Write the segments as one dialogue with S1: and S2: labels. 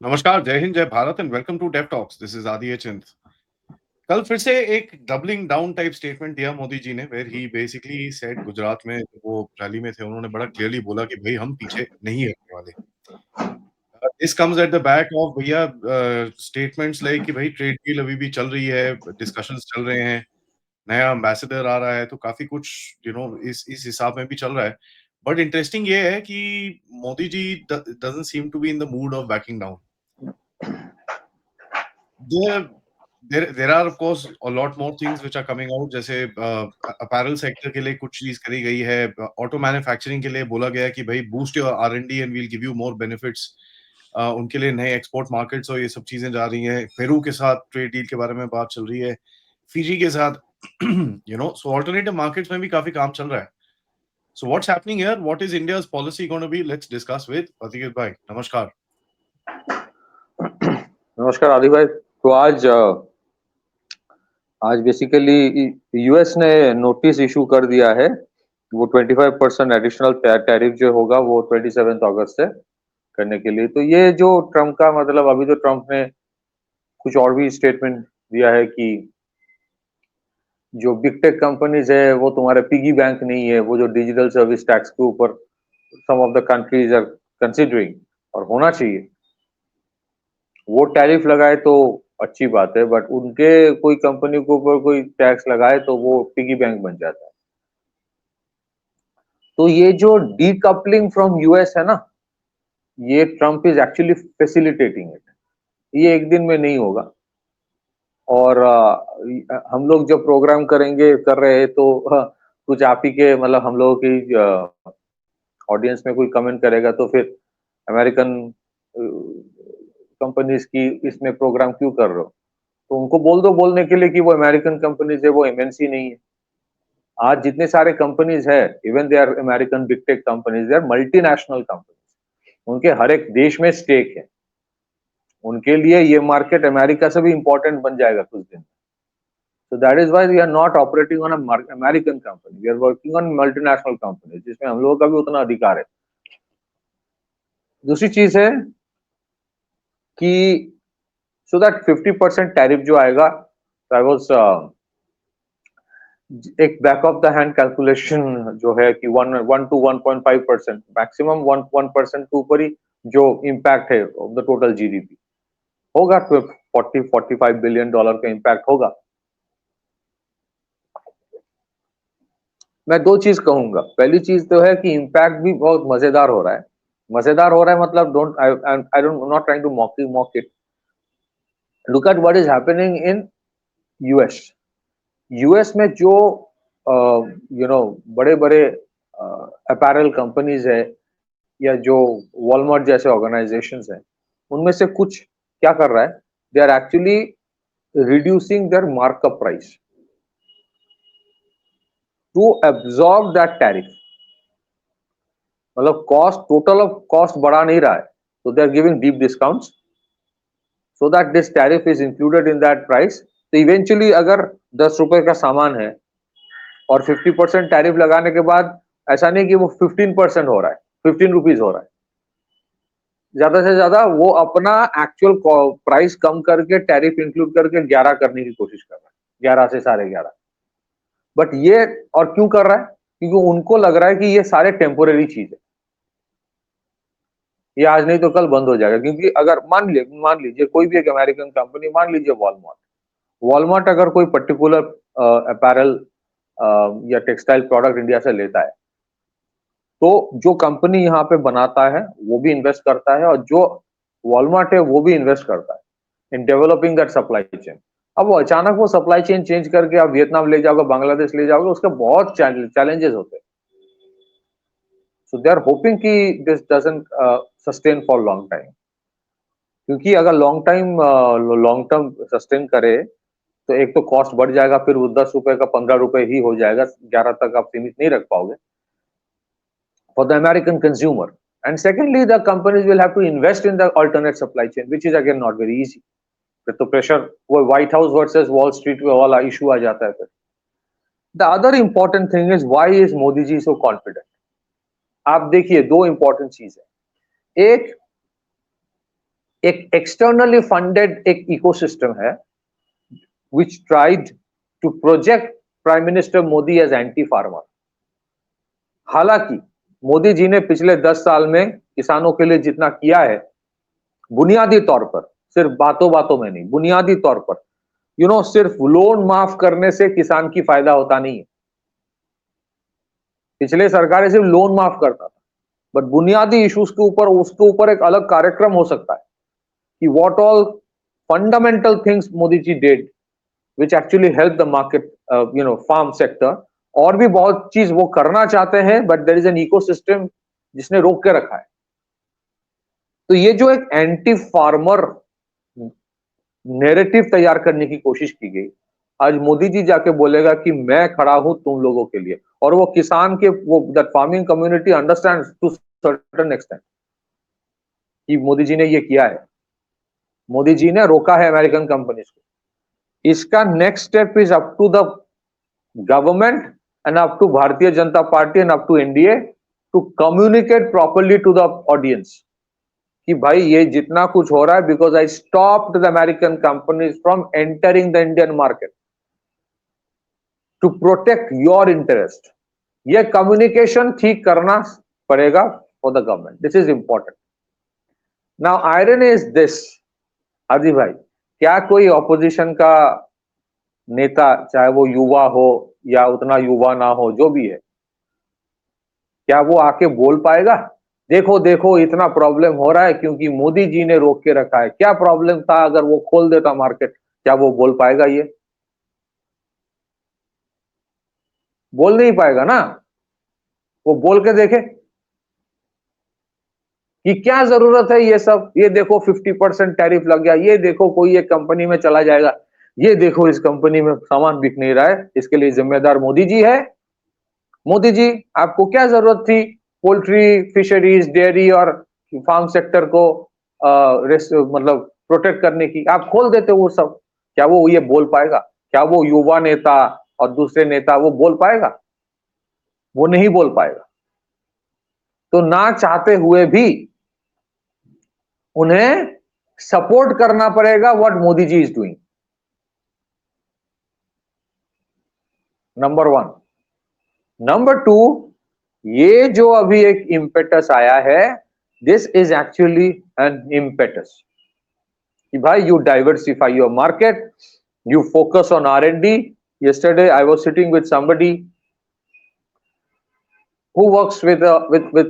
S1: नमस्कार, जय हिंद, जय Bharat and welcome to Dev talks. This is Adi Chint. कल फिर से एक डबलिंग डाउन टाइप स्टेटमेंट दिया मोदी जी ने, where he basically said, Gujarat में वो रैली में थे, उन्होंने बड़ा क्लियरली बोला कि भाई हम पीछे नहीं हटने वाले। This comes at the back of भैया स्टेटमेंट्स लाइक कि भाई ट्रेड डील अभी भी चल रही है, डिस्कशंस चल रहे हैं, नया एम्बेसडर आ रहा है, तो काफी कुछ इस हिसाब में भी चल रहा है। बट इंटरेस्टिंग ये है कि Modi ji doesn't seem to be in the mood of backing down. There, there are of course a lot more things which are coming out. जैसे अपैरल सेक्टर के लिए कुछ चीज करी गई है, ऑटो मैन्युफैक्चरिंग के लिए बोला गया है कि भाई boost your R&D and we'll give you more benefits. उनके लिए नए एक्सपोर्ट मार्केट्स और ये सब चीजें जा रही हैं। पेरू के साथ ट्रेड डील के बारे में बात चल रही है, फिजी के साथ सो ऑल्टरनेटिव मार्केट्स में भी काफी काम चल रहा है। So what's happening here, what is India's policy gonna be, let's discuss with अतिकित भाई। नमस्कार।
S2: नमस्कार आदि भाई। तो आज बेसिकली यूएस ने नोटिस इशू कर दिया है। वो 25% एडिशनल टैरिफ जो होगा वो 27 अगस्त से करने के लिए। तो ये जो ट्रम्प का मतलब अभी तो ट्रम्प ने कुछ और भी स्टेटमेंट दिया है कि जो बिग टेक कंपनीज है वो तुम्हारे पिगी बैंक नहीं है। वो जो डिजिटल सर्विस टैक्स के ऊपर some of the countries are considering और होना चाहिए, वो टैरिफ लगाए तो अच्छी बात है, बट उनके कोई कंपनी के ऊपर कोई टैक्स लगाए तो वो पिगी बैंक बन जाता है। तो ये जो डीकपलिंग फ्रॉम यूएस है ना, ये Trump is actually facilitating it. ये एक दिन में नहीं होगा। और हम लोग जब प्रोग्राम कर रहे हैं तो कुछ आप ही के मतलब हम लोगों की ऑडियंस में कोई कमेंट करेगा तो फिर अमेरिकन कंपनीज की इसमें प्रोग्राम क्यों कर रहे हो? तो उनको बोल दो बोलने के लिए कि वो अमेरिकन कंपनीज है, वो एमएनसी नहीं है। आज जितने सारे कंपनीज है, even they are American big tech companies, they are multinational companies. उनके हर एक देश में स्टेक है। उनके लिए ये मार्केट अमेरिका से भी इंपॉर्टेंट बन जाएगा कुछ दिन। So that is why we are not operating on a American company. We are working on multinational companies, जिसमें हम लोगों का भी उतना अधिकार है। दूसरी चीज है कि so that 50% टैरिफ जो आएगा, I was एक back of the hand calculation जो है कि 1 to 1.5%, मैक्सिमम 1% के ऊपर ही जो इम्पैक्ट है ऑफ द टोटल जीडीपी होगा, तो 40-45 बिलियन डॉलर का इम्पैक्ट होगा। मैं दो चीज कहूंगा। पहली चीज तो है कि इम्पैक्ट भी बहुत मजेदार हो रहा है। मजेदार हो रहा है मतलब I don't not trying to mock it. Look at what is happening in US. US में जो बड़े बड़े अपैरल कंपनीज है या जो वॉलमार्ट जैसे ऑर्गेनाइजेशंस हैं, उनमें से कुछ क्या कर रहा है, they are actually reducing their markup price to absorb that tariff. मतलब कॉस्ट, टोटल ऑफ कॉस्ट बढ़ा नहीं रहा है, तो they are giving deep discounts so that this tariff is included in that price. तो इवेंचुअली अगर 10 रुपए का सामान है और 50% टैरिफ लगाने के बाद ऐसा नहीं कि वो 15% हो रहा है, 15 रुपीज हो रहा है, ज्यादा से ज्यादा वो अपना एक्चुअल प्राइस कम करके टैरिफ इंक्लूड करके 11 करने की कोशिश कर रहा है, 11 से 11.5। बट ये और क्यों कर रहा है? क्योंकि उनको लग रहा है कि ये सारे टेम्पोररी चीज है, ये आज नहीं तो कल बंद हो जाएगा। क्योंकि अगर मान लीजिए कोई भी एक अमेरिकन कंपनी, मान लीजिए वॉलमार्ट, वॉलमार्ट अगर कोई पर्टिकुलर अपैरल या टेक्सटाइल प्रोडक्ट इंडिया से लेता है, तो जो कंपनी यहाँ पे बनाता है वो भी इन्वेस्ट करता है, और जो वॉलमार्ट है वो भी इन्वेस्ट करता है in developing that supply chain. अब वो अचानक वो सप्लाई चेन चेंज करके आप वियतनाम ले जाओगे, बांग्लादेश ले जाओगे, उसके बहुत चैलेंजेस होते हैं। सो दे आर होपिंग कि this doesn't sustain for long time. क्योंकि अगर लॉन्ग टर्म सस्टेन करे तो एक तो कॉस्ट बढ़ जाएगा, फिर वो 10 रुपए का 15 रुपए ही हो जाएगा, 11 तक आप सीमित नहीं रख पाओगे for the American consumer. And secondly, the companies will have to invest in the alternate supply chain, which is again not very easy. फिर तो प्रेशर वो White House versus Wall Street वाला इशू आ जाता है। फिर the other important thing is why is Modi ji so confident. आप देखिए, दो इंपॉर्टेंट चीज है। एक, एक एक्सटर्नली फंडेड एक इकोसिस्टम है which tried to project prime minister Modi as anti farmer. हालांकि मोदी जी ने पिछले 10 साल में किसानों के लिए जितना किया है, बुनियादी तौर पर, सिर्फ बातों बातों में नहीं, बुनियादी तौर पर, सिर्फ लोन माफ करने से किसान की फायदा होता नहीं है। पिछले सरकारें सिर्फ लोन माफ करता था, बट बुनियादी इश्यूज के ऊपर उसके ऊपर एक अलग कार्यक्रम हो सकता है कि what all fundamental things Modi ji did which actually help the market, farm sector। और भी बहुत चीज वो करना चाहते हैं, but there is an ecosystem जिसने रोक के रखा है। तो ये जो एक एंटी फार्मर नैरेटिव तैयार करने की कोशिश की गई, आज मोदी जी जाके बोलेगा कि मैं खड़ा हूं तुम लोगों के लिए, और वो किसान के वो that farming community understands to certain extent कि मोदी जी ने ये किया है, मोदी जी ने रोका है अमेरिकन कंपनीज को। इसका next step is up to the government and up to Bharatiya Janata Party and up to NDA to communicate properly to the audience कि भाई ये जितना कुछ हो रहा है because I stopped the American companies from entering the Indian market to protect your interest. ये communication ठीक करना पड़ेगा for the government. This is important. Now iron is this, Haji भाई, क्या कोई ऑपोजिशन का नेता, चाहे वो युवा हो या उतना युवा ना हो, जो भी है, क्या वो आके बोल पाएगा देखो देखो इतना प्रॉब्लम हो रहा है क्योंकि मोदी जी ने रोक के रखा है? क्या प्रॉब्लम था अगर वो खोल देता मार्केट? क्या वो बोल पाएगा? ये बोल नहीं पाएगा ना। वो बोल के देखे कि क्या जरूरत है ये सब, ये देखो 50% टैरिफ लग गया, ये देखो कोई एक कंपनी में चला जाएगा, ये देखो इस कंपनी में सामान बिक नहीं रहा है, इसके लिए जिम्मेदार मोदी जी है। मोदी जी, आपको क्या जरूरत थी पोल्ट्री, फिशरीज, डेयरी और फार्म सेक्टर को मतलब प्रोटेक्ट करने की? आप खोल देते वो सब। क्या वो ये बोल पाएगा? क्या वो युवा नेता और दूसरे नेता वो बोल पाएगा? वो नहीं बोल पाएगा। तो ना चाहते हुए भी उन्हें सपोर्ट करना पड़ेगा what Modi ji is doing. Number 1। Number 2, ये जो अभी एक इम्पेटस आया है, this is actually an impetus कि भाई you diversify your market, you focus on R&D। Yesterday I was sitting with somebody who works with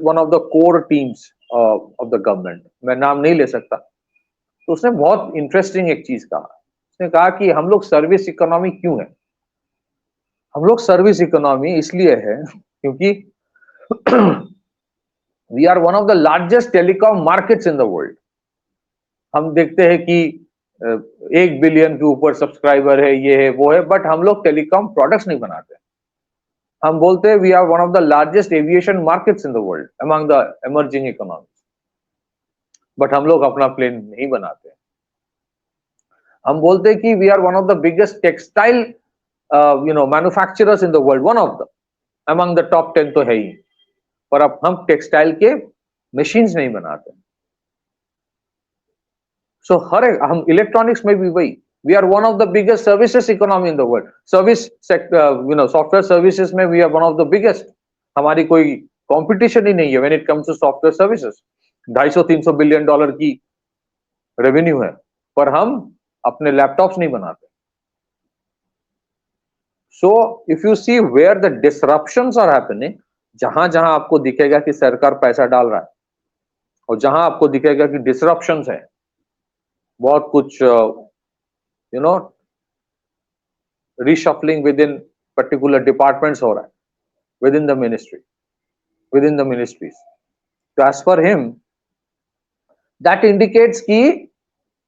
S2: one of the core teams of the government। मैं नाम नहीं ले सकता। तो उसने बहुत इंटरेस्टिंग एक चीज कहा। उसने कहा कि हम लोग सर्विस इकोनॉमी क्यों है? हम लोग सर्विस इकोनॉमी इसलिए है क्योंकि we are one of the largest telecom markets in the world. हम देखते हैं कि 1 बिलियन के ऊपर सब्सक्राइबर है, ये है वो है, बट हम लोग टेलीकॉम प्रोडक्ट्स नहीं बनाते। हम बोलते हैं we are one of the largest aviation markets in the world among the emerging economies, but हम लोग अपना प्लेन नहीं बनाते। हम बोलते हैं कि we are one of the biggest textile manufacturers in the world, one of the among the top 10 तो है ही, पर अब हम टेक्सटाइल के मशीन्स नहीं बनाते। सो हर एक, हम इलेक्ट्रॉनिक्स में भी वही, we are one of the biggest services economy in the world। service sector, software services में we are one of the biggest। हमारी कोई कंपटीशन ही नहीं है when it comes to software services। 250-300 billion dollar की revenue है, पर हम अपने लैपटॉप्स नहीं बनाते। So if you see where the disruptions are happening, जहां जहां आपको दिखेगा कि सरकार पैसा डाल रहा है और जहां आपको दिखेगा कि डिसरप्शंस है, बहुत कुछ reshuffling within particular departments हो रहा है, within the ministry, within the ministries। So as for him, that indicates कि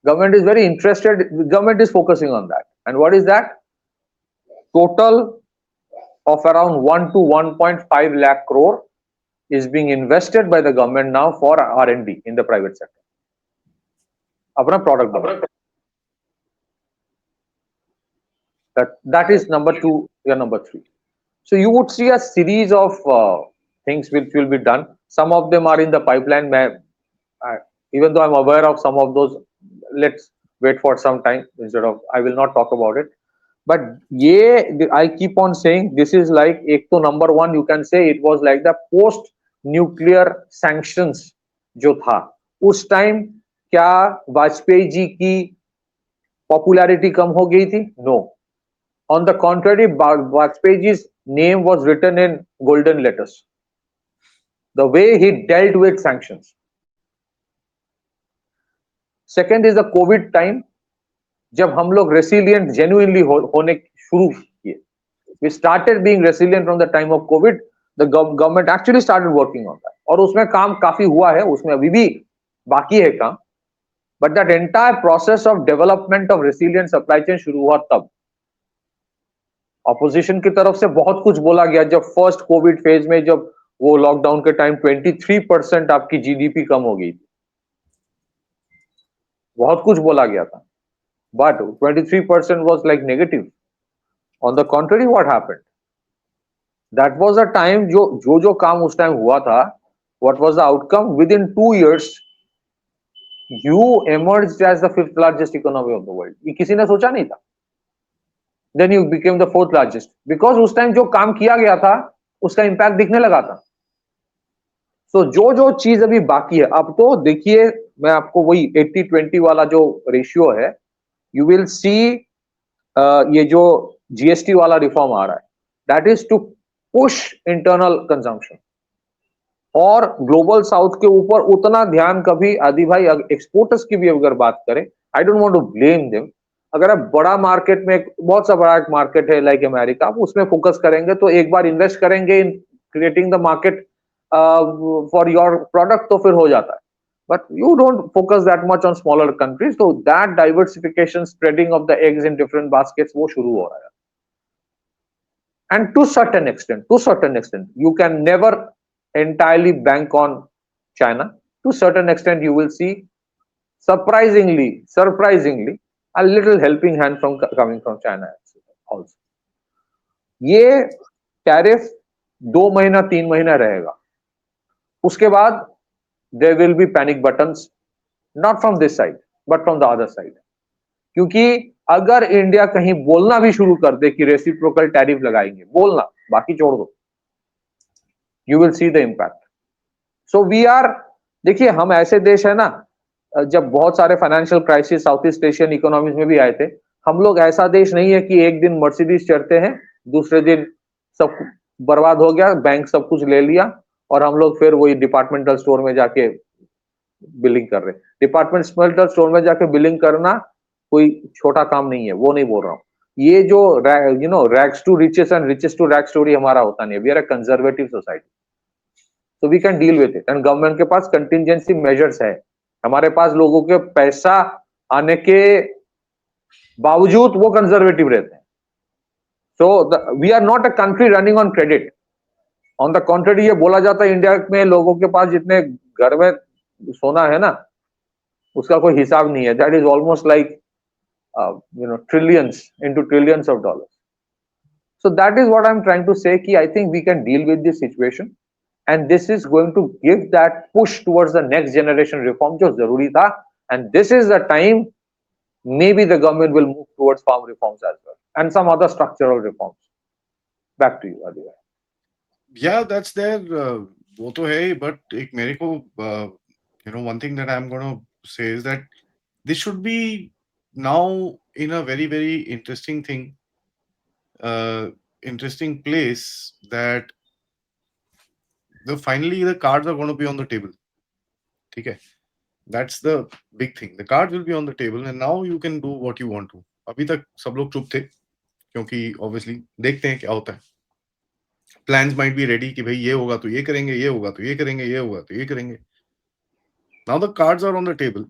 S2: government is very interested, government is focusing on that। And what is that? Total of around 1 to 1.5 lakh crore is being invested by the government now for R&D in the private sector। अपना product बना। That is number 2 or number 3। So you would see a series of things which will be done। Some of them are in the pipeline। मैं even though I'm aware of some of those. Let's wait for some time. Instead of, I will not talk about it. But yeah, I keep on saying this is like, ek to number one, you can say it was like the post nuclear sanctions जो था उस time, क्या वाजपेयी जी की popularity कम हो गई थी? No, on the contrary, Vajpayee ji name was written in golden letters, the way he dealt with sanctions. Second is the COVID time, जब हम लोग रेसिलियंट जेन्युइनली होने शुरू किए. We started being resilient from the time of COVID. The government actually started working on that. और उसमें काम काफी हुआ है, उसमें अभी भी बाकी है काम. But that entire process of development of resilient supply chain शुरू हुआ तब. ऑपोजिशन की तरफ से बहुत कुछ बोला गया जब फर्स्ट कोविड फेज में, जब वो लॉकडाउन के टाइम 23% आपकी जीडीपी कम हो गई थी. बहुत कुछ बोला गया था, but 23% was like negative. On the contrary, what happened? That was a time जो काम उस टाइम हुआ था, what was the outcome? Within 2 years, you emerged as the 5th largest economy of the world. ये किसी ने सोचा नहीं था. Then you became the 4th largest because उस टाइम जो काम किया गया था उसका इम्पैक्ट दिखने लगा था. So जो चीज अभी बाकी है, अब तो देखिए, मैं आपको वही 80-20 वाला जो रेशियो है, you will see ये जो जीएसटी वाला रिफॉर्म आ रहा है, that is to push internal consumption. और ग्लोबल साउथ के ऊपर उतना ध्यान कभी, आदि भाई, एक्सपोर्टर्स की भी अगर बात करें, I don't want to blame them. अगर आप बड़ा मार्केट में, बहुत सा बड़ा मार्केट है लाइक अमेरिका, आप उसमें फोकस करेंगे तो एक बार इन्वेस्ट करेंगे in creating the market for your product तो फिर हो जाता है. But you don't focus that much on smaller countries, so that diversification, spreading of the eggs in different baskets, वो शुरू हो रहा है. And to certain extent, you can never entirely bank on China. To certain extent, you will see surprisingly, a little helping hand coming from China also. ये tariff 2 महीना 3 महीना रहेगा, उसके बाद there will be panic buttons, not from this side but from the other side. क्योंकि अगर India कहीं बोलना भी शुरू कर दे कि रेसिप्रोकल टैरिफ लगाएंगे, बोलना, बाकी छोड़ दो, you will see the impact. So we are, देखिए, हम ऐसे देश है ना, जब बहुत सारे financial crisis south east Asian economies में भी आए थे, हम लोग ऐसा देश नहीं है कि एक दिन मर्सिडीज चढ़ते हैं, दूसरे दिन सब बर्बाद हो गया, बैंक सब कुछ ले लिया और हम लोग फिर वही डिपार्टमेंटल स्टोर में जाके बिलिंग कर रहे. डिपार्टमेंटल स्टोर में जाके बिलिंग करना कोई छोटा काम नहीं है, वो नहीं बोल रहा हूँ. ये जो rags to riches and riches to rag story हमारा होता नहीं है. We are a conservative society, so we can deal with it. And government के पास कंटिजेंसी मेजर्स है. हमारे पास लोगों के पैसा आने के बावजूद वो कंजर्वेटिव रहते हैं. So we are not a country running on credit. On the contrary, ये बोला जाता है इंडिया में लोगों के पास जितने घर में सोना है ना, उसका कोई हिसाब नहीं है. That is almost like trillions into trillions of dollars. So that is what I'm trying to say, कि I think we can deal with this situation. And this is going to give that push towards the next generation reform जो जरूरी था. And this is the time maybe the government will move towards farm reforms as well and some other structural reforms. Back to you, Adi.
S1: Yeah, that's there. वो तो है ही, but एक मेरे को one thing that I'm going to say is that this should be now in a very, very interesting thing, interesting place, that finally the cards are going to be on the table. Okay, that's the big thing. The cards will be on the table and now you can do what you want to. अभी तक सब लोग चुप थे क्योंकि obviously देखते हैं क्या होता है. Plans might be ready कि भाई ये होगा तो ये करेंगे, ये होगा तो ये करेंगे, ये होगा तो ये करेंगे. Now the cards are on the table.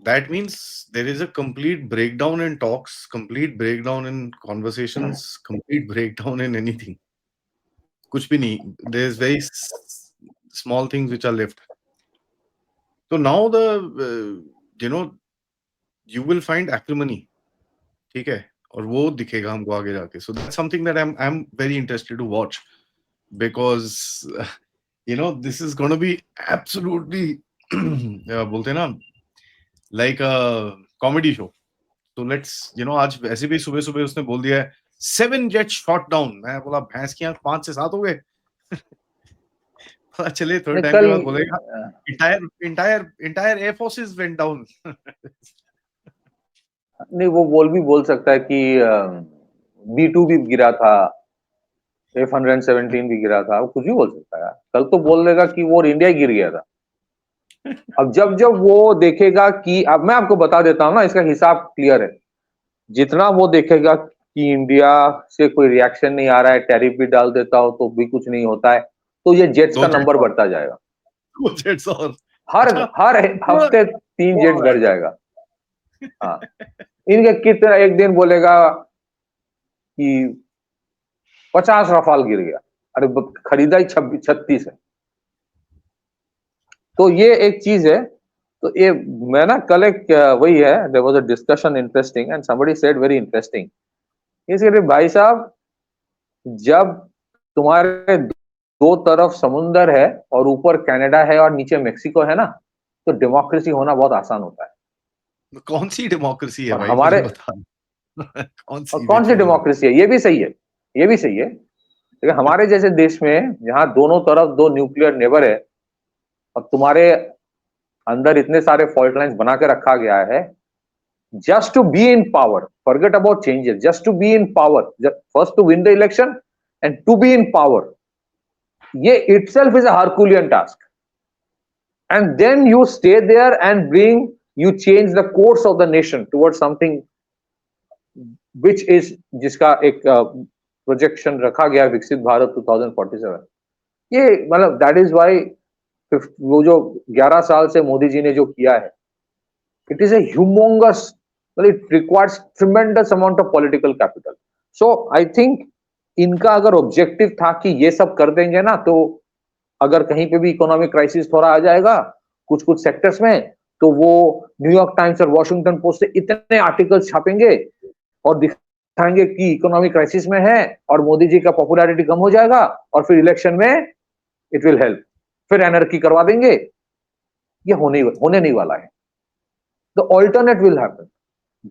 S1: That means there is a complete breakdown in talks, complete breakdown in conversations, complete breakdown in anything. कुछ भी नहीं. There's very small things which are left. So now you will find acrimony. ठीक है, और वो दिखेगा हमको आगे जाके. So that's something that I'm very interested to watch, because this is going to be absolutely बोलते हैं ना, लाइक कॉमेडी शो। तो लेट्स आज ऐसे भी सुबह सुबह उसने बोल दिया है 7 जेट शॉट डाउन। मैं बोला भैंस की आंख 5 से 7 हो गए। पता चले थोड़े टाइम के
S2: कल
S1: बाद बोलेगा entire entire entire air forces went down.
S2: नहीं, वो बोल सकता है कि B2 भी गिरा था, F-117 भी गिरा था, वो कुछ भी बोल सकता है। कल तो बोल देगा कि वो इंडिया गिर गया था। अब जब जब वो देखेगा कि, अब मैं आपको बता देता हूँ ना, इसका हिसाब क्लियर है। जितना वो देखेगा कि इंडिया से कोई रिएक्शन नहीं आ रहा है, टैरिफ भी डाल देता हो तो भी कुछ नहीं होता है, तो ये जेट्स का
S1: 2
S2: नंबर
S1: जेट्स और
S2: बढ़ता जाएगा।
S1: 2 जेट्स और
S2: हर
S1: अच्छा
S2: हर
S1: इतना
S2: हफ्ते 3
S1: वो आ
S2: जेट्स
S1: रहा
S2: बढ़ जाएगा। हाँ, इनके कितना, एक दिन बोलेगा कि 50 रफाल गिर गया, अरे खरीदा ही 36 है। तो ये एक चीज है। तो ये, मैं ना कल एक वही है, there was a discussion interesting and somebody said very interesting. इसलिए भाई साहब, जब तुम्हारे दो तरफ समुंदर है और ऊपर कनाडा है और नीचे मेक्सिको है ना, तो डेमोक्रेसी होना बहुत आसान होता है।
S1: है। कौन सी डेमोक्रेसी है
S2: और
S1: भाई, मुझे
S2: हमारे,
S1: बता। कौन
S2: और
S1: सी
S2: कौन सी
S1: देखिए जरा।
S2: डेमोक्रेसी है, ये भी सही है, ये भी सही है। लेकिन हमारे जैसे देश में जहां दोनों तरफ दो न्यूक्लियर नेबर है और तुम्हारे अंदर इतने सारे फॉल्ट लाइन्स बना के रखा गया है, just to be in power, forget about changes, just to be in power, first to win the election and to be in power, ये itself is a Herculean task. And then you stay there and you change the course of the nation towards something which is, जिसका एक projection रखा गया, विकसित भारत 2047। ये मतलब that is why वो जो 11 साल से मोदी जी ने जो किया है, it is a humongous, well, it requires tremendous amount of political capital. So I think इनका अगर ऑब्जेक्टिव था कि ये सब कर देंगे ना, तो अगर कहीं पे भी इकोनॉमिक क्राइसिस थोड़ा आ जाएगा कुछ कुछ सेक्टर्स में, तो वो न्यूयॉर्क टाइम्स और वॉशिंगटन पोस्ट से इतने आर्टिकल्स छापेंगे और दिखाएंगे कि इकोनॉमिक क्राइसिस में है और मोदी जी का पॉपुलैरिटी कम हो जाएगा और फिर इलेक्शन में इट विल हेल्प, फिर एनर्की करवा देंगे। ये होने नहीं वाला है। The alternate will happen.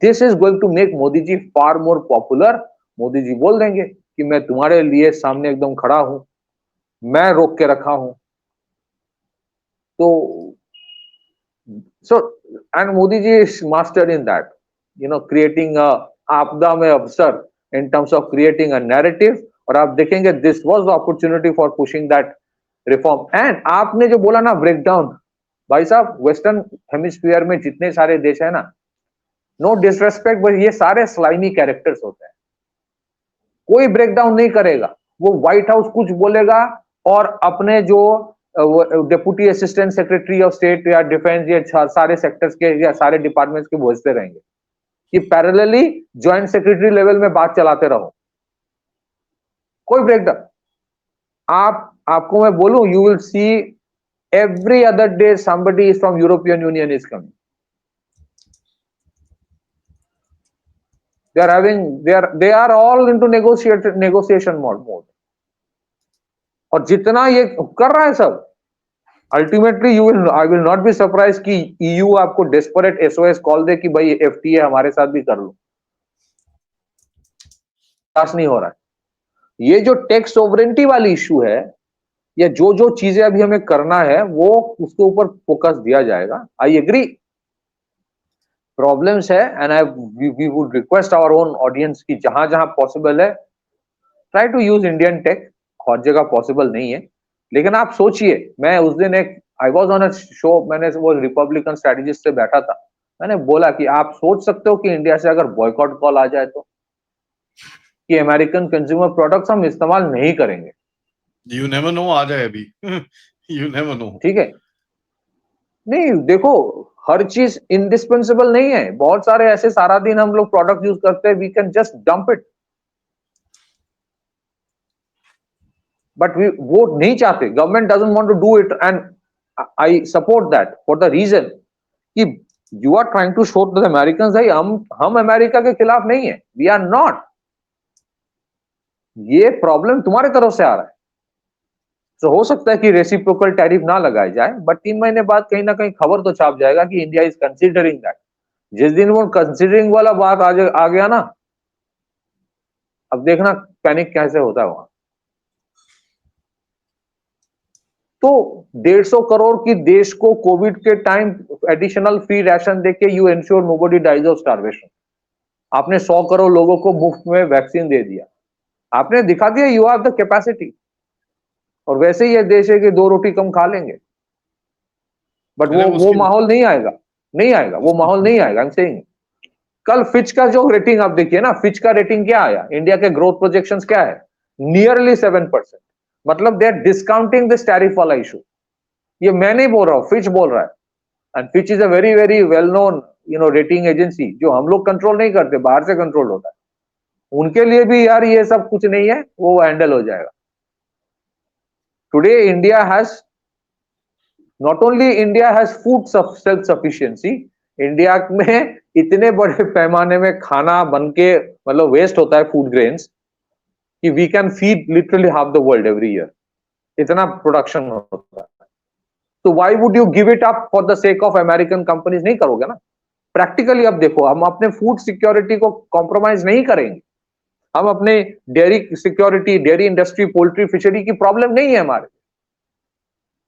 S2: This is going to make Modi ji far more popular. Modi ji बोल देंगे कि मैं तुम्हारे लिए सामने एकदम खड़ा हूं, मैं रोक के रखा हूं। तो so, and Modi ji is master in that, creating a आपदा में अवसर in terms of creating a narrative। और आप देखेंगे this was the opportunity for pushing that reform। and आपने जो बोला ना ब्रेकडाउन, भाई साहब वेस्टर्न हेमिस्फीयर में जितने सारे देश है ना, नो डिसरेस्पेक्ट, बट ये सारे स्लाइमी कैरेक्टर्स होते हैं। कोई ब्रेकडाउन नहीं करेगा। वो व्हाइट हाउस कुछ बोलेगा और अपने जो deputy assistant secretary of state या डिफेंस या सारे सेक्टर्स के या सारे डिपार्टमेंट्स के भेजते रहेंगे कि पैरेलली ज्वाइंट सेक्रेटरी लेवल में बात चलाते रहो। कोई ब्रेकडाउन, आपको मैं बोलूं, you will see every other day somebody is from European Union is coming। they are all into negotiation mode। और जितना ये कर रहा है सब, ultimately I will not be surprise कि EU आपको डेस्परेट SOS कॉल दे कि भाई FTA हमारे साथ भी कर लो। पास नहीं हो रहा है। ये जो टैक्स सोवरेनिटी वाली इश्यू है, या जो जो चीजें अभी हमें करना है, वो उसके ऊपर फोकस दिया जाएगा। आई एग्री, प्रॉब्लम्स है, and we would request our own audience की जहां जहां पॉसिबल है, try to use Indian tech. हर जगह पॉसिबल नहीं है, लेकिन आप सोचिए, मैं उस दिन एक I was on a show, मैंने वो रिपब्लिकन स्ट्रेटेजिस्ट से बैठा था, मैंने बोला कि आप सोच सकते हो कि इंडिया से अगर बॉयकॉट कॉल आ जाए तो, कि अमेरिकन कंज्यूमर प्रोडक्ट्स हम इस्तेमाल नहीं करेंगे।
S1: यू नेवर नो, आ जाए अभी। You never know.
S2: ठीक है, नहीं देखो, हर चीज इंडिस्पेंसिबल नहीं है। बहुत सारे ऐसे सारा दिन हम लोग प्रोडक्ट यूज करते हैं, we can just dump it, but वो नहीं चाहते। Government doesn't want to do it, and I support that for the reason कि you are trying to show to the American, भाई हम अमेरिका के खिलाफ नहीं है, वी आर नॉट। ये प्रॉब्लम तुम्हारे तरफ से आ रहा है। तो हो सकता है कि रेसिप्रोकल टैरिफ ना लगाए जाए, बट 3 महीने बाद कहीं ना कहीं खबर तो छाप जाएगा कि इंडिया इज कंसिडरिंग दैट। जिस दिन वो कंसिडरिंग वाला बात आ गया ना, अब देखना पैनिक कैसे होता है वहां। तो 150 करोड़ की देश को कोविड के टाइम एडिशनल फ्री राशन देके you ensure nobody dies of starvation. आपने 100 करोड़ लोगों को मुफ्त में वैक्सीन दे दिया, आपने दिखा दिया यू हैव द कैपेसिटी। और वैसे ही ये देश है कि 2 रोटी कम खा लेंगे, बट
S1: अरे
S2: वो माहौल नहीं आएगा, नहीं आएगा, वो माहौल नहीं आएगा। आई एम सेइंग कल फिच का जो रेटिंग आप देखिए ना, फिच का रेटिंग क्या आया, इंडिया के ग्रोथ प्रोजेक्शंस क्या है, नियरली 7%। मतलब they are discounting this tariff वाला इशू। ये मैं नहीं बोल रहा हूं, फिच बोल रहा है। And Fitch is a very very well known rating agency, जो हम लोग कंट्रोल नहीं करते, बाहर से कंट्रोल होता है। उनके लिए भी यार ये सब कुछ नहीं है, वो हैंडल हो जाएगा। Today India has not only India has food self sufficiency, India में इतने बड़े पैमाने में खाना बन के मतलब वेस्ट होता है फूड ग्रेन्स कि we can feed literally half the world every year, इतना प्रोडक्शन होता है। तो why would you give it up for the sake of American companies? नहीं करोगे ना। प्रैक्टिकली अब देखो, हम अपने फूड सिक्योरिटी को कॉम्प्रोमाइज नहीं करेंगे। हम अपने dairy security, dairy industry, poultry, fishery की प्रॉब्लम नहीं है हमारे।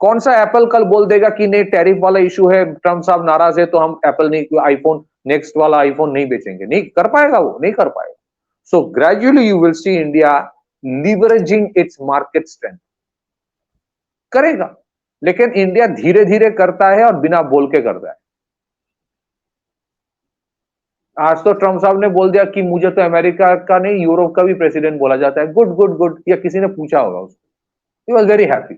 S2: कौन सा एप्पल कल बोल देगा कि नहीं टैरिफ वाला इशू है, ट्रम्प साहब नाराज है तो हम एप्पल नहीं, आईफोन नेक्स्ट वाला आईफोन नहीं बेचेंगे? नहीं कर पाएगा, वो नहीं कर पाएगा। So gradually you will see India leveraging its market strength. करेगा, लेकिन इंडिया धीरे धीरे करता है और बिना बोल के करता है। आज तो ट्रम्प साहब ने बोल दिया कि मुझे तो अमेरिका का नहीं यूरोप का भी प्रेसिडेंट बोला जाता है। गुड गुड गुड, या किसी ने पूछा होगा उसको, ही वॉज वेरी हैप्पी।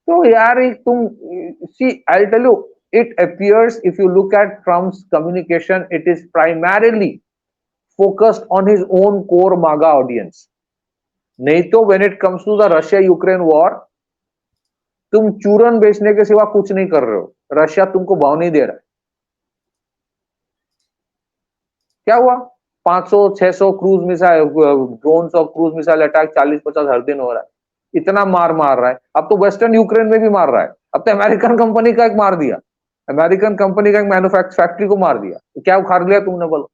S2: तो यार तुम see, I tell you, it appears if you look at Trump's communication, it is primarily focused on his own core MAGA audience. नहीं तो when it comes to the Russia-Ukraine war, तुम चूरन बेचने के सिवा कुछ नहीं कर रहे हो। रशिया तुमको भाव नहीं दे रहा है। क्या हुआ? 500-600 क्रूज मिसाइल, ड्रोन्स और क्रूज मिसाइल अटैक 40-50 हर दिन हो रहा है। इतना मार रहा है। अब तो वेस्टर्न यूक्रेन में भी मार रहा है। अब तो अमेरिकन कंपनी का एक मार दिया, अमेरिकन कंपनी का एक मैन्युफैक्चर फैक्ट्री को मार दिया। तो क्या उखाड़ लिया तुमने, बोलो?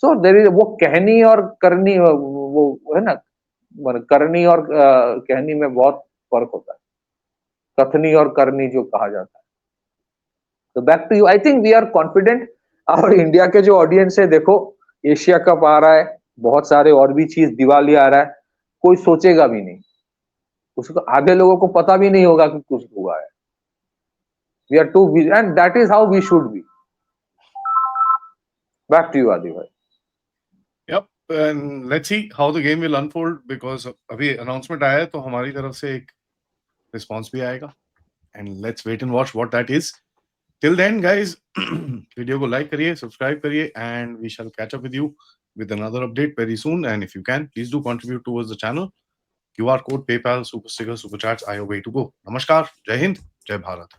S2: सो देयर इज वो कहनी और करनी, वो है ना, करनी और कहनी में बहुत फर्क होता है। कथनी और करनी जो कहा जाता है। तो back to you, I think we are confident. और इंडिया के जो ऑडियंस है, देखो एशिया कप आ रहा है, बहुत सारे और भी चीज, दिवाली आ रहा है, कोई सोचेगा भी नहीं उसको, आधे लोगों को पता भी नहीं होगा कि कुछ हुआ है। We are too busy and that is how we should be. Back to you Adi भाई।
S1: Yep, and let's see how the game will unfold because अभी announcement आया है तो हमारी तरफ से एक response भी आएगा and let's wait and watch what that is. Till then, guys, video को लाइक करिए, सब्सक्राइब करिए and we shall catch up with you with another update very soon. And if you can, please do contribute towards the channel. QR code, PayPal, Super Sticker, Super Chats are your way to go. नमस्कार, जय हिंद, जय भारत।